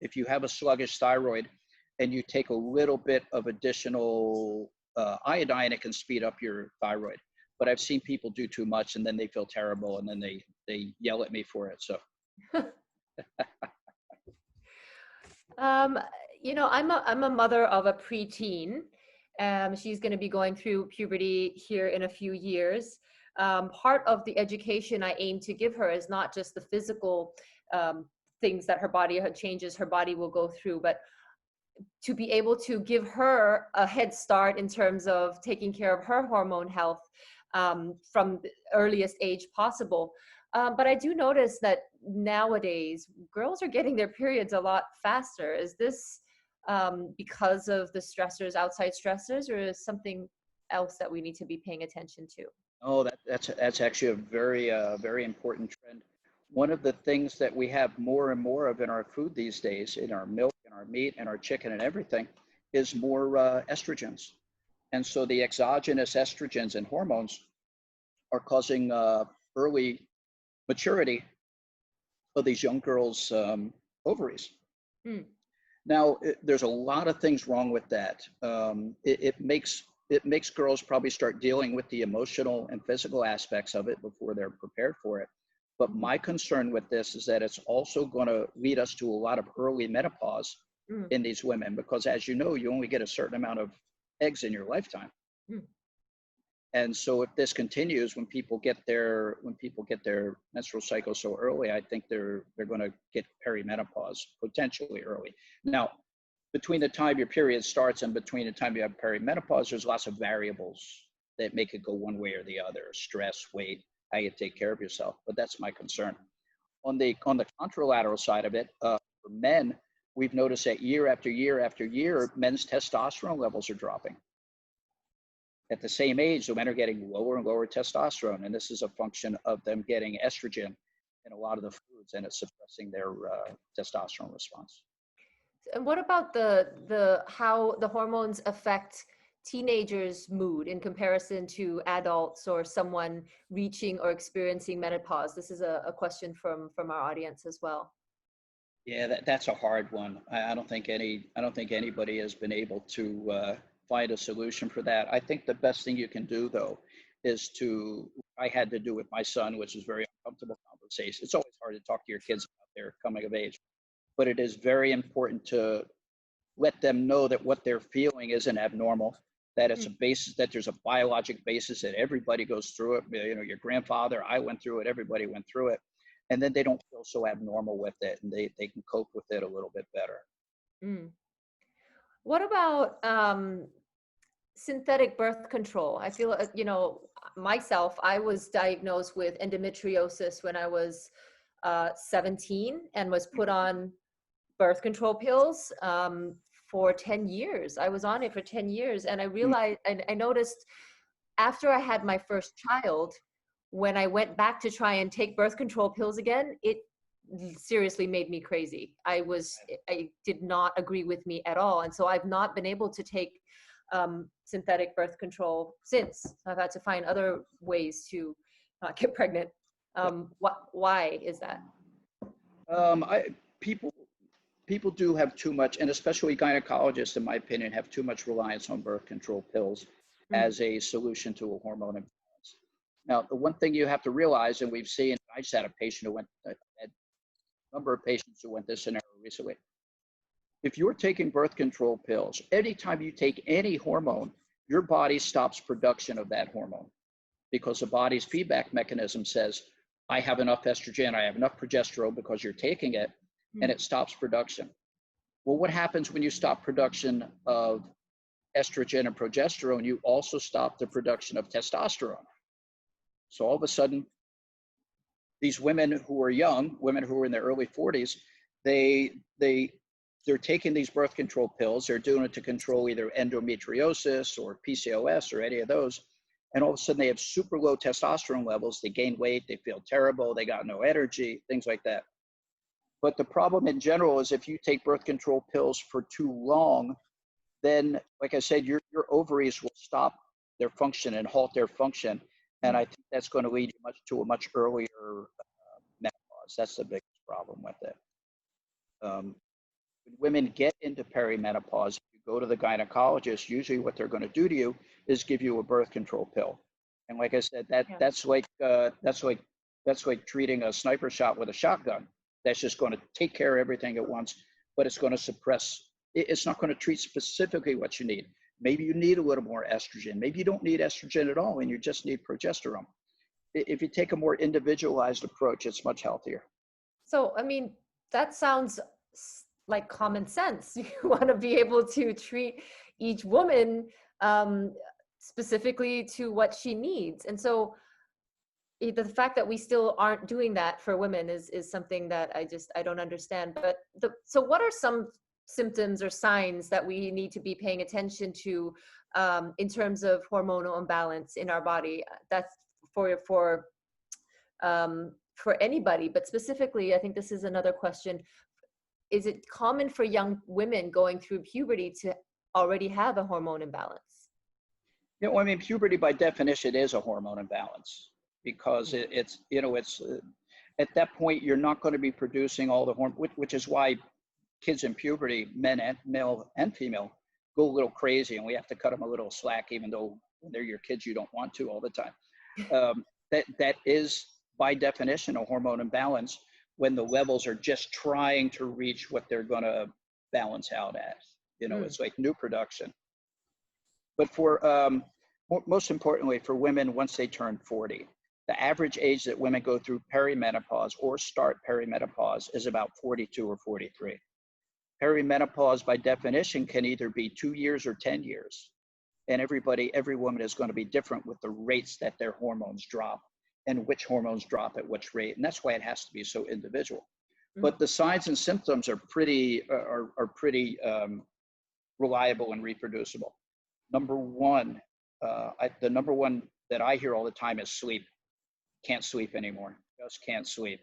If you have a sluggish thyroid and you take a little bit of additional iodine, it can speed up your thyroid. But I've seen people do too much, and then they feel terrible, and then they yell at me for it. So, I'm a mother of a preteen. She's going to be going through puberty here in a few years. Part of the education I aim to give her is not just the physical things that changes her body will go through, but to be able to give her a head start in terms of taking care of her hormone health from the earliest age possible. But I do notice that nowadays girls are getting their periods a lot faster. Is this because of the stressors, outside stressors, or is something else that we need to be paying attention to? Oh, that's actually a very important trend. One of the things that we have more and more of in our food these days, in our milk and our meat and our chicken and everything, is more estrogens. And so the exogenous estrogens and hormones are causing early maturity of these young girls' ovaries. Now, there's a lot of things wrong with that. It makes girls probably start dealing with the emotional and physical aspects of it before they're prepared for it. But my concern with this is that it's also going to lead us to a lot of early menopause in these women, because, as you know, you only get a certain amount of eggs in your lifetime. And so if this continues, when people get their menstrual cycle so early, I think they're going to get perimenopause potentially early. Now, between the time your period starts and between the time you have perimenopause, there's lots of variables that make it go one way or the other: stress, weight, how you take care of yourself. But that's my concern. On the contralateral side of it, for men, we've noticed that year after year after year, men's testosterone levels are dropping. At the same age, the men are getting lower and lower testosterone, and this is a function of them getting estrogen in a lot of the foods, and it's suppressing their testosterone response. And what about how the hormones affect teenagers' mood in comparison to adults or someone reaching or experiencing menopause? This is a question from our audience as well. Yeah, that's a hard one. I don't think anybody has been able to find a solution for that. I think the best thing you can do, though, is I had to do with my son, which is very uncomfortable conversation. It's always hard to talk to your kids about their coming of age, but it is very important to let them know that what they're feeling isn't abnormal, that it's a basis, that there's a biologic basis, that everybody goes through it. You know, your grandfather, I went through it, everybody went through it. And then they don't feel so abnormal with it, and they can cope with it a little bit better. Mm. What about synthetic birth control? I feel, you know, myself, I was diagnosed with endometriosis when I was 17 and was put on birth control pills for 10 years. I was on it for 10 years. And I realized, I noticed after I had my first child, when I went back to try and take birth control pills again, it seriously made me crazy. I did not agree with me at all. And so I've not been able to take synthetic birth control since. I've had to find other ways to not get pregnant. Why is that? People do have too much, and especially gynecologists, in my opinion, have too much reliance on birth control pills as a solution to a hormone imbalance. Now, the one thing you have to realize, and we've seen, I just had a patient who had a number of patients who went this scenario recently. If you're taking birth control pills, anytime you take any hormone, your body stops production of that hormone, because the body's feedback mechanism says, I have enough estrogen, I have enough progesterone, because you're taking it, and it stops production. Well, what happens when you stop production of estrogen and progesterone? You also stop the production of testosterone. So all of a sudden, these women who are young, women who are in their early 40s, they're taking these birth control pills. They're doing it to control either endometriosis or PCOS or any of those. And all of a sudden they have super low testosterone levels. They gain weight, they feel terrible, they got no energy, things like that. But the problem in general is if you take birth control pills for too long, then, like I said, your ovaries will stop their function and halt their function. And I think that's going to lead you to a much earlier menopause. That's the biggest problem with it. When women get into perimenopause, if you go to the gynecologist, usually what they're going to do to you is give you a birth control pill. And like I said, that's like treating a sniper shot with a shotgun. That's just going to take care of everything at once, but it's going to suppress. It's not going to treat specifically what you need. Maybe you need a little more estrogen. Maybe you don't need estrogen at all and you just need progesterone. If you take a more individualized approach, it's much healthier. So, I mean, that sounds like common sense. You want to be able to treat each woman specifically to what she needs. And so the fact that we still aren't doing that for women is something that I don't understand. But so what are some symptoms or signs that we need to be paying attention to in terms of hormonal imbalance in our body? That's for anybody, but specifically, I think this is another question. Is it common for young women going through puberty to already have a hormone imbalance? You know, I mean, puberty by definition is a hormone imbalance, because it's at that point, you're not going to be producing all the hormone, which is why kids in puberty, male and female, go a little crazy, and we have to cut them a little slack, even though when they're your kids, you don't want to all the time. That is by definition a hormone imbalance, when the levels are just trying to reach what they're going to balance out at. It's like new production. But for most importantly, for women, once they turn 40, the average age that women go through perimenopause or start perimenopause is about 42 or 43. Perimenopause by definition can either be 2 years or 10 years. And every woman is going to be different with the rates that their hormones drop and which hormones drop at which rate. And that's why it has to be so individual. But the signs and symptoms are pretty reliable and reproducible. Number one, the number one that I hear all the time is sleep. Can't sleep anymore. Just can't sleep.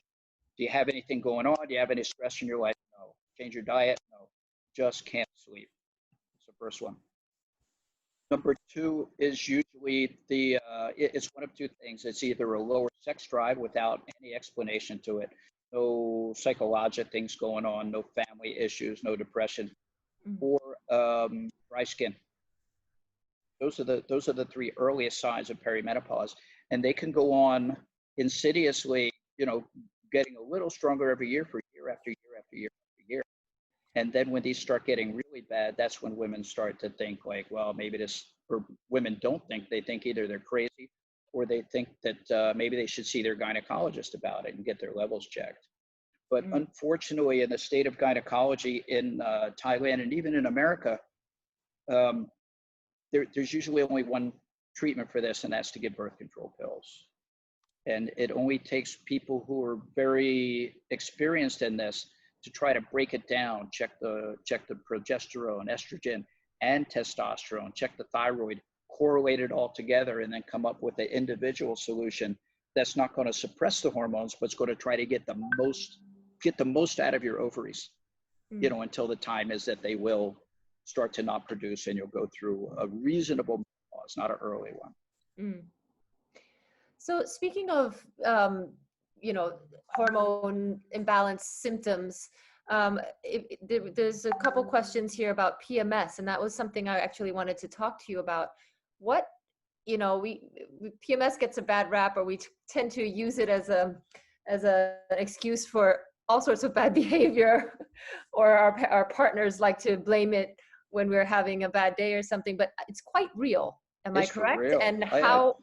Do you have anything going on? Do you have any stress in your life? No. Change your diet? No. Just can't sleep. That's the first one. Number two is usually it's one of two things. It's either a lower sex drive without any explanation to it, no psychological things going on, no family issues, no depression, or dry skin. Those are the three earliest signs of perimenopause, and they can go on insidiously, getting a little stronger every year for year after year after year after year. And then when these start getting really bad, that's when women start to think like, well, maybe this, or women don't think, they think either they're crazy or they think that maybe they should see their gynecologist about it and get their levels checked. But unfortunately, in the state of gynecology in Thailand and even in America, there's usually only one treatment for this, and that's to give birth control pills. And it only takes people who are very experienced in this to try to break it down, check the progesterone, estrogen, and testosterone, check the thyroid, correlate it all together, and then come up with an individual solution that's not going to suppress the hormones, but it's going to try to get the most out of your ovaries, you know, until the time is that they will start to not produce, and you'll go through a reasonable menopause, not an early one. So speaking of, you know, hormone imbalance symptoms, there's a couple questions here about PMS, and that was something I actually wanted to talk to you about. What, you know, PMS gets a bad rap, or we tend to use it as an excuse for all sorts of bad behavior, or our partners like to blame it when we're having a bad day or something, but it's quite real. Am I correct? And how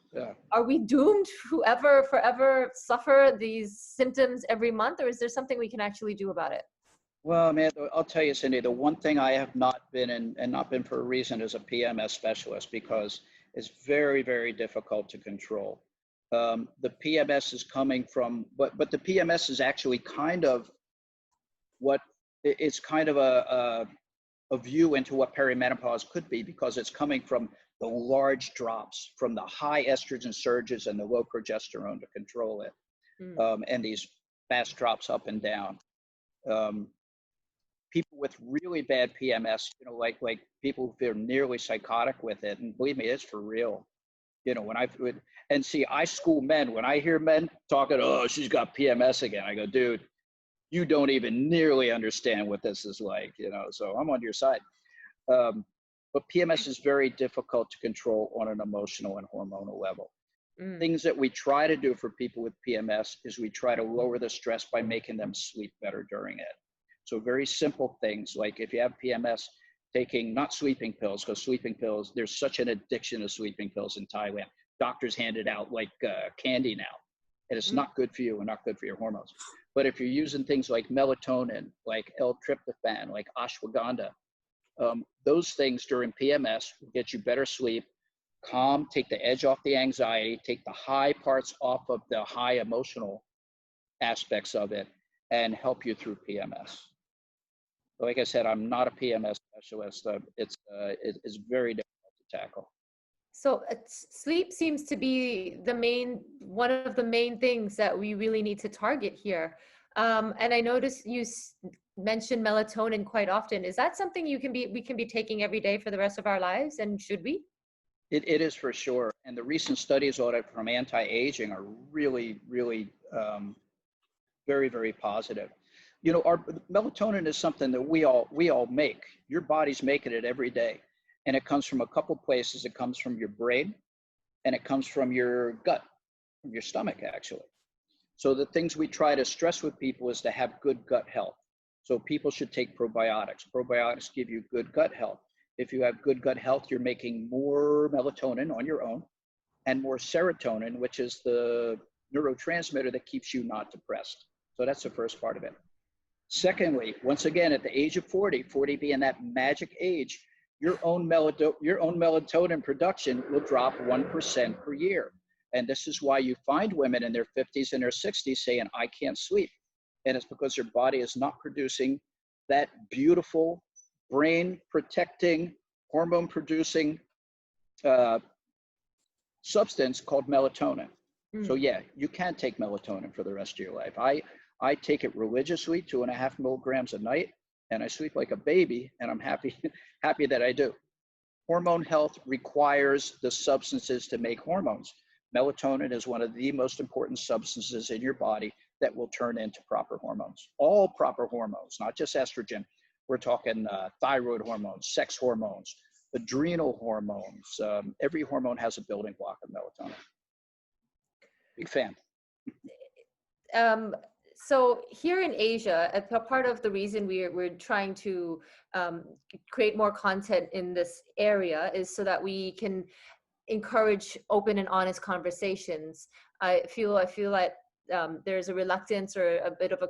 are we doomed to forever suffer these symptoms every month, or is there something we can actually do about it? Well, man, I'll tell you, Cindy, the one thing I have not been, and not been for a reason, is a PMS specialist, because it's very, very difficult to control. The PMS is coming from, but the PMS is actually kind of it's kind of a view into what perimenopause could be, because it's coming from the large drops from the high estrogen surges and the low progesterone to control it, and these fast drops up and down. People with really bad PMS, you know, like people who feel nearly psychotic with it, and believe me, it's for real. You know, I school men. When I hear men talking, oh, she's got PMS again, I go, dude, you don't even nearly understand what this is like, you know, so I'm on your side. But PMS is very difficult to control on an emotional and hormonal level. Things that we try to do for people with PMS is we try to lower the stress by making them sleep better during it. So very simple things, like if you have PMS, taking not sleeping pills, because sleeping pills, there's such an addiction to sleeping pills in Thailand. Doctors hand it out like candy now, and it's not good for you and not good for your hormones. But if you're using things like melatonin, like L-tryptophan, like ashwagandha, those things during PMS will get you better sleep, calm, take the edge off the anxiety, take the high parts off of the high emotional aspects of it, and help you through PMS. Like I said, I'm not a PMS specialist. It's very difficult to tackle. So sleep seems to be one of the main things that we really need to target here. And I noticed you mentioned melatonin quite often. Is that something we can be taking every day for the rest of our lives, and should we? It is for sure. And the recent studies on it from anti-aging are really, really very, very positive. You know, our melatonin is something that we all make. Your body's making it every day. And it comes from a couple places. It comes from your brain, and it comes from your gut, from your stomach, actually. So the things we try to stress with people is to have good gut health. So people should take probiotics. Probiotics give you good gut health. If you have good gut health, you're making more melatonin on your own, and more serotonin, which is the neurotransmitter that keeps you not depressed. So that's the first part of it. Secondly, once again, at the age of 40 being that magic age, your own melatonin production will drop 1% per year. And this is why you find women in their 50s and their 60s saying, I can't sleep. And it's because their body is not producing that beautiful brain protecting, hormone producing substance called melatonin. So yeah, you can take melatonin for the rest of your life. I take it religiously, 2.5 milligrams a night, and I sleep like a baby, and I'm happy that I do. Hormone health requires the substances to make hormones. Melatonin is one of the most important substances in your body that will turn into proper hormones. All proper hormones, not just estrogen. We're talking thyroid hormones, sex hormones, adrenal hormones. Every hormone has a building block of melatonin. Big fan. so here in Asia, a part of the reason we're trying to create more content in this area is so that we can encourage open and honest conversations. I feel like there's a reluctance or a bit of a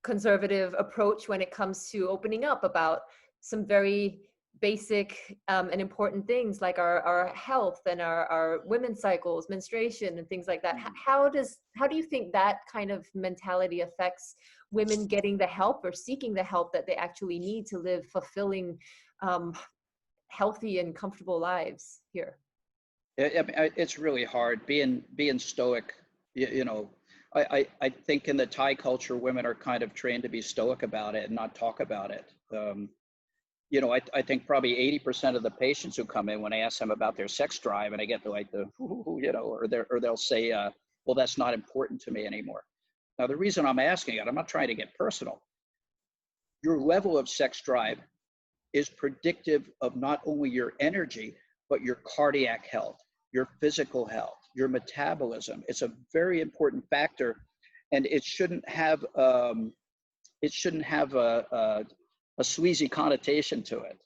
conservative approach when it comes to opening up about some very basic and important things like our health and our women's cycles, menstruation and things like that. How do you think that kind of mentality affects women getting the help or seeking the help that they actually need to live fulfilling, healthy and comfortable lives here? It's really hard being stoic. You know, I think in the Thai culture, women are kind of trained to be stoic about it and not talk about it. You know, I think probably 80% of the patients who come in, when I ask them about their sex drive, and I get to like the, you know, or they'll say, well, that's not important to me anymore. Now, the reason I'm asking it, I'm not trying to get personal. Your level of sex drive is predictive of not only your energy, but your cardiac health, your physical health, your metabolism. It's a very important factor, and it shouldn't have a sleazy connotation to it.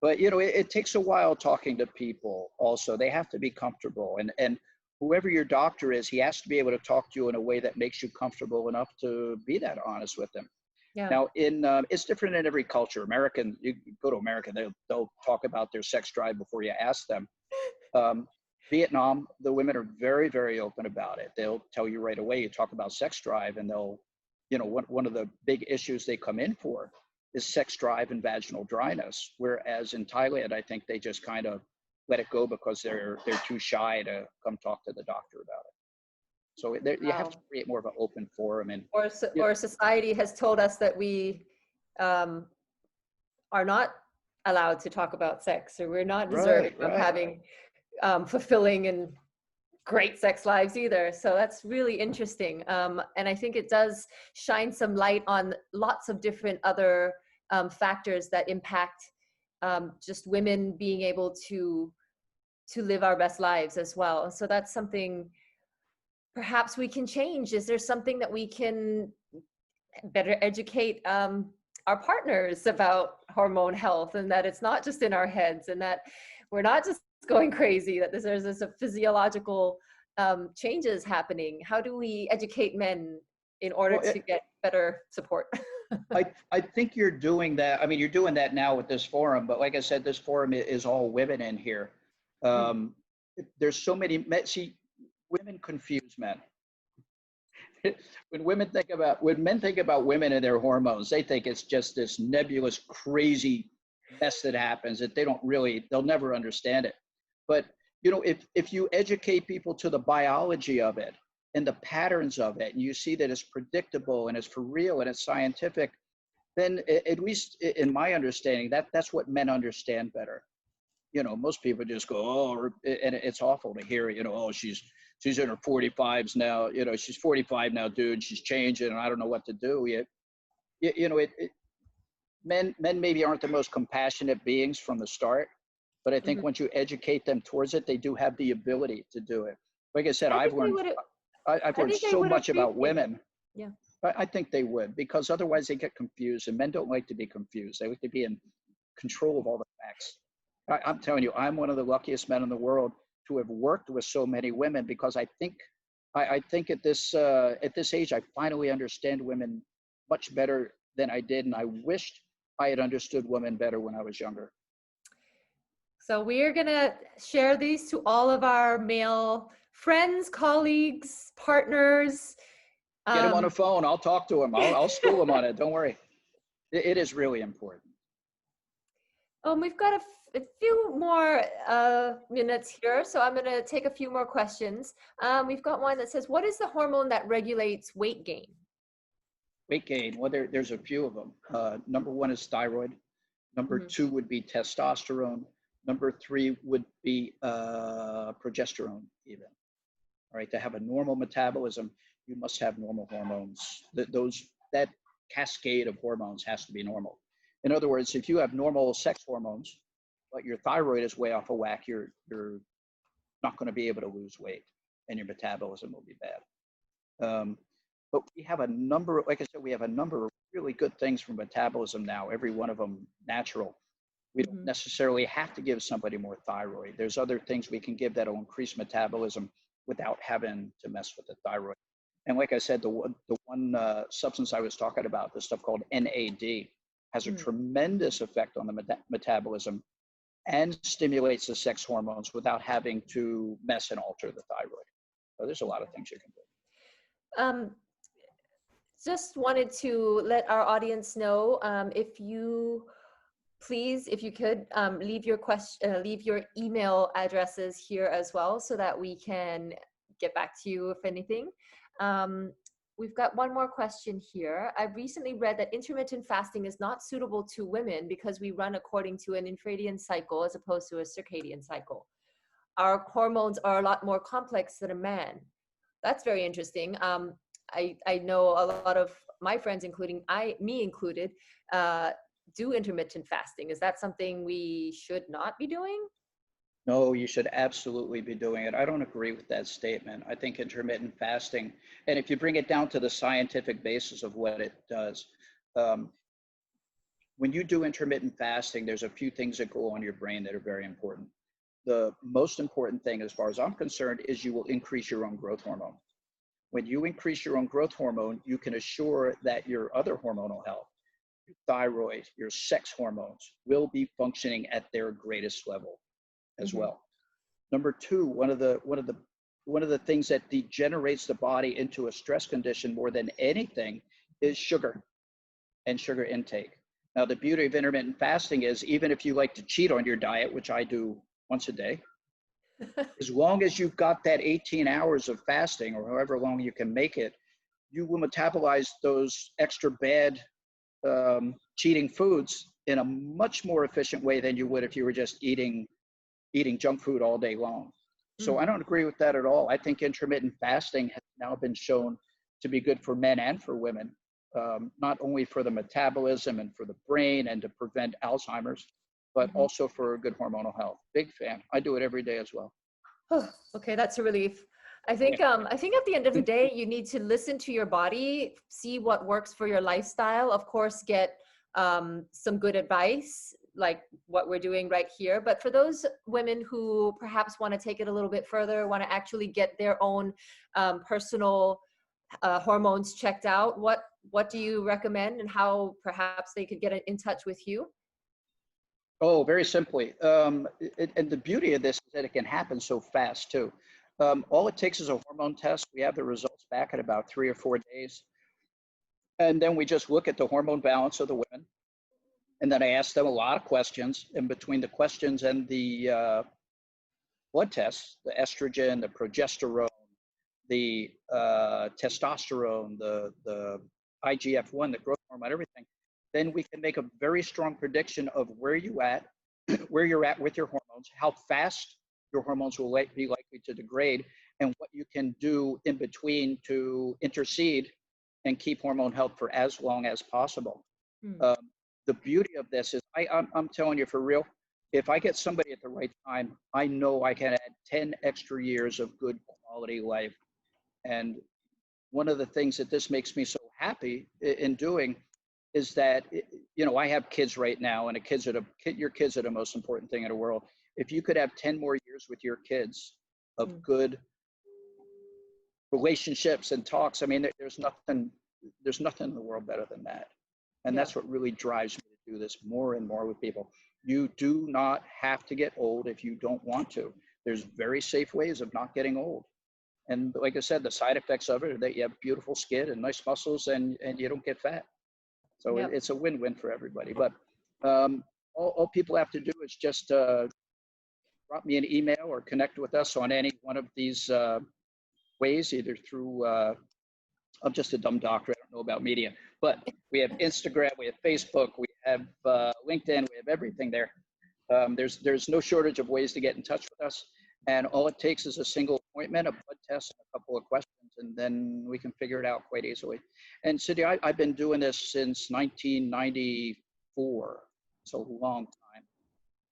But you know, it takes a while talking to people. Also, they have to be comfortable, and whoever your doctor is, he has to be able to talk to you in a way that makes you comfortable enough to be that honest with them. Yeah. Now, it's different in every culture. American, you go to America, they'll talk about their sex drive before you ask them. Vietnam, the women are very, very open about it. They'll tell you right away. You talk about sex drive, and they'll, you know, one of the big issues they come in for is sex drive and vaginal dryness. Whereas in Thailand, I think they just kind of let it go because they're too shy to come talk to the doctor about it. So you have to create more of an open forum. And or society has told us that we are not allowed to talk about sex, or we're not deserving of having fulfilling and great sex lives either. So that's really interesting. And I think it does shine some light on lots of different other factors that impact just women being able to live our best lives as well. So that's something perhaps we can change. Is there something that we can better educate our partners about hormone health, and that it's not just in our heads, and that we're not just going crazy, that there's this physiological changes happening? How do we educate men in order to get better support? I think you're doing that. I mean, you're doing that now with this forum, but like I said, this forum is all women in here. There's so many men. See, women confuse men. When men think about women and their hormones, they think it's just this nebulous, crazy mess that happens that they'll never understand it. But you know, if you educate people to the biology of it and the patterns of it, and you see that it's predictable and it's for real and it's scientific, then at least in my understanding, that's what men understand better. You know, most people just go, oh, and it's awful to hear, you know, oh, she's in her 45s now, you know, she's 45 now, dude, she's changing, and I don't know what to do. You know, men maybe aren't the most compassionate beings from the start, but I think once you educate them towards it, they do have the ability to do it. Like I said, I've learned so much about women. Yeah. I think they would, because otherwise they get confused, and men don't like to be confused. They like to be in control of all the facts. I'm telling you, I'm one of the luckiest men in the world to have worked with so many women, because I think at this age, I finally understand women much better than I did, and I wished I had understood women better when I was younger. So we're gonna share these to all of our male friends, colleagues, partners. Get them on the phone. I'll talk to them. I'll school them on it. Don't worry. It is really important. We've got a few more minutes here, so I'm going to take a few more questions. We've got one that says, what is the hormone that regulates weight gain? Weight gain, well, there's a few of them. Number one is thyroid. Number two would be testosterone. Number three would be progesterone even. All right, to have a normal metabolism, you must have normal hormones. That cascade of hormones has to be normal. In other words, if you have normal sex hormones, but your thyroid is way off of whack, you're not going to be able to lose weight, and your metabolism will be bad. But we have a number, like I said, we have a number of really good things for metabolism now, every one of them natural. We don't necessarily have to give somebody more thyroid. There's other things we can give that'll increase metabolism without having to mess with the thyroid. And like I said, the one substance I was talking about, the stuff called NAD, has a tremendous effect on the metabolism and stimulates the sex hormones without having to mess and alter the thyroid. So there's a lot of things you can do. Just wanted to let our audience know, if you could leave your email addresses here as well, so that we can get back to you if anything. We've got one more question here. I've recently read that intermittent fasting is not suitable to women because we run according to an infradian cycle as opposed to a circadian cycle. Our hormones are a lot more complex than a man. That's very interesting. I know a lot of my friends, including me included, do intermittent fasting. Is that something we should not be doing? No, you should absolutely be doing it. I don't agree with that statement. I think intermittent fasting, and if you bring it down to the scientific basis of what it does, when you do intermittent fasting, there's a few things that go on your brain that are very important. The most important thing, as far as I'm concerned, is you will increase your own growth hormone. When you increase your own growth hormone, you can assure that your other hormonal health, your thyroid, your sex hormones, will be functioning at their greatest level as well. Number two, one of the things that degenerates the body into a stress condition more than anything is sugar and sugar intake. Now, the beauty of intermittent fasting is, even if you like to cheat on your diet, which I do once a day, as long as you've got that 18 hours of fasting, or however long you can make it, you will metabolize those extra bad cheating foods in a much more efficient way than you would if you were just eating junk food all day long. So I don't agree with that at all. I think intermittent fasting has now been shown to be good for men and for women, not only for the metabolism and for the brain and to prevent Alzheimer's, but also for good hormonal health. Big fan. I do it every day as well. Okay, that's a relief. I think at the end of the day, you need to listen to your body, see what works for your lifestyle. Of course, get some good advice, like what we're doing right here. But for those women who perhaps want to take it a little bit further, want to actually get their own personal hormones checked out, what do you recommend, and how perhaps they could get in touch with you? Oh, very simply. And the beauty of this is that it can happen so fast too. All it takes is a hormone test. We have the results back in about 3 or 4 days. And then we just look at the hormone balance of the women. And then I ask them a lot of questions. And between the questions and the blood tests, the estrogen, the progesterone, the testosterone, the IGF-1, the growth hormone, everything, then we can make a very strong prediction of where you're at with your hormones, how fast your hormones will be likely to degrade, and what you can do in between to intercede and keep hormone health for as long as possible. The beauty of this is, I'm telling you for real, if I get somebody at the right time, I know I can add 10 extra years of good quality life. And one of the things that this makes me so happy in doing is that, I have kids right now, and your kids are the most important thing in the world. If you could have 10 more years with your kids of good relationships and talks, I mean, there's nothing in the world better than that. And that's what really drives me to do this more and more with people. You do not have to get old if you don't want to. There's very safe ways of not getting old. And like I said, the side effects of it are that you have beautiful skin and nice muscles, and you don't get fat. So it's a win-win for everybody. But all people have to do is just drop me an email or connect with us on any one of these ways, either through, I'm just a dumb doctor, I don't know about media, but we have Instagram, we have Facebook, we have LinkedIn, we have everything there. There's no shortage of ways to get in touch with us. And all it takes is a single appointment, a blood test, and a couple of questions, and then we can figure it out quite easily. And Cindy, I've been doing this since 1994. It's a long time.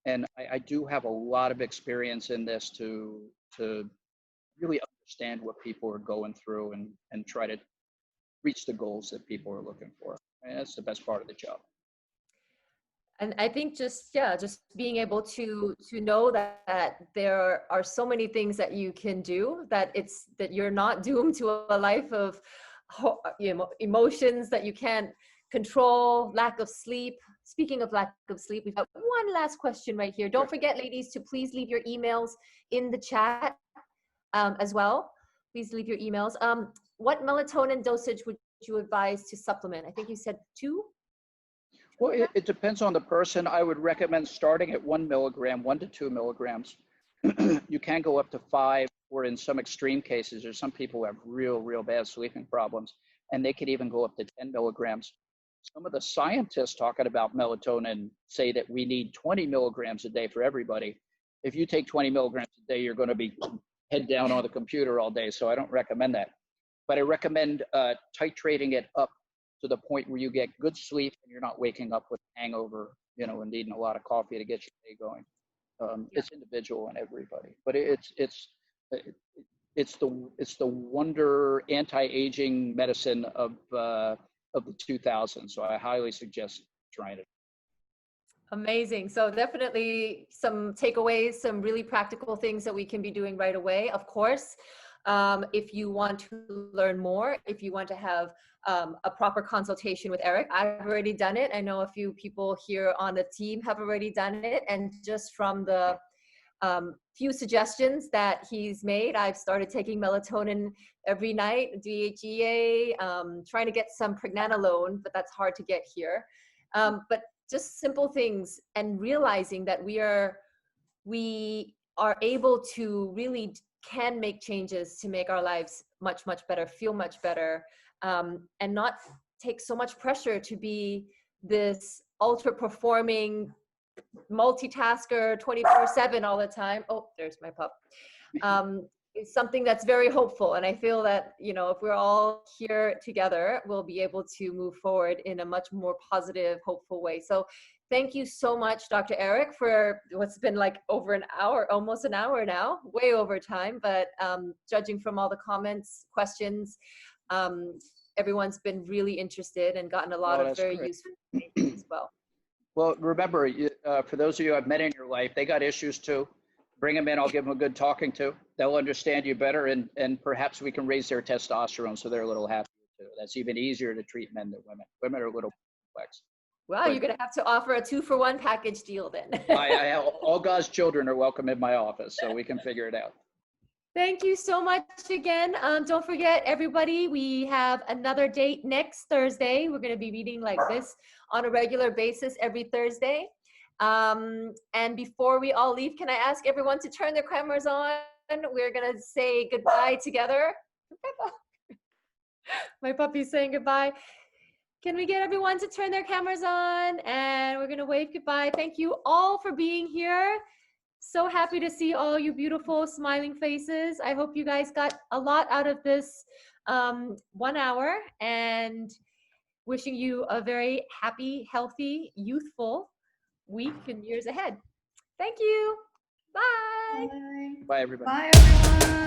And I do have a lot of experience in this to really understand what people are going through and try to reach the goals that people are looking for. And that's the best part of the job. And I think just being able to know that there are so many things that you can do, that you're not doomed to a life of emotions that you can't control, lack of sleep. Speaking of lack of sleep, we've got one last question right here. Don't forget, ladies, to please leave your emails in the chat as well. Please leave your emails. What melatonin dosage would you advise to supplement? I think you said 2. Well, it depends on the person. I would recommend starting at 1 milligram, 1 to 2 milligrams. You can go up to 5, or in some extreme cases, there's some people who have real bad sleeping problems, and they could even go up to 10 milligrams. Some of the scientists talking about melatonin say that we need 20 milligrams a day for everybody. If you take 20 milligrams a day, you're going to be head down on the computer all day, so I don't recommend that. But I recommend titrating it up to the point where you get good sleep and you're not waking up with a hangover, and needing a lot of coffee to get your day going. It's individual in everybody, but it's the wonder anti-aging medicine of the 2000s. So I highly suggest trying it. Amazing. So definitely some takeaways, some really practical things that we can be doing right away. Of course, if you want to learn more, if you want to have a proper consultation with Eric, I've already done it. I know a few people here on the team have already done it. And just from the few suggestions that he's made, I've started taking melatonin every night, DHEA, trying to get some pregnenolone, but that's hard to get here. But just simple things, and realizing that we are able to really can make changes to make our lives much better, feel much better, and not take so much pressure to be this ultra performing multitasker 24/7 all the time. Oh, there's my pup. It's something that's very hopeful, and I feel that if we're all here together, we'll be able to move forward in a much more positive, hopeful way. So thank you so much, Dr. Eric, for what's been like over an hour, almost an hour now, way over time, but judging from all the comments, questions, everyone's been really interested and gotten a lot of very useful information as well. Well, remember, for those of you I've met in your life, they got issues too. Bring them in, I'll give them a good talking to. They'll understand you better, and perhaps we can raise their testosterone so they're a little happier too. That's even easier to treat men than women. Women are a little complex. Wow, you're going to have to offer a 2-for-1 package deal then. All God's children are welcome in my office, so we can figure it out. Thank you so much again. Don't forget, everybody, we have another date next Thursday. We're going to be meeting like this on a regular basis every Thursday. And before we all leave, can I ask everyone to turn their cameras on? We're going to say goodbye together. My puppy's saying goodbye. Can we get everyone to turn their cameras on? And we're going to wave goodbye. Thank you all for being here. So happy to see all you beautiful smiling faces. I hope you guys got a lot out of this 1 hour, and wishing you a very happy, healthy, youthful week and years ahead. Thank you. Bye. Bye, everybody. Bye, everyone.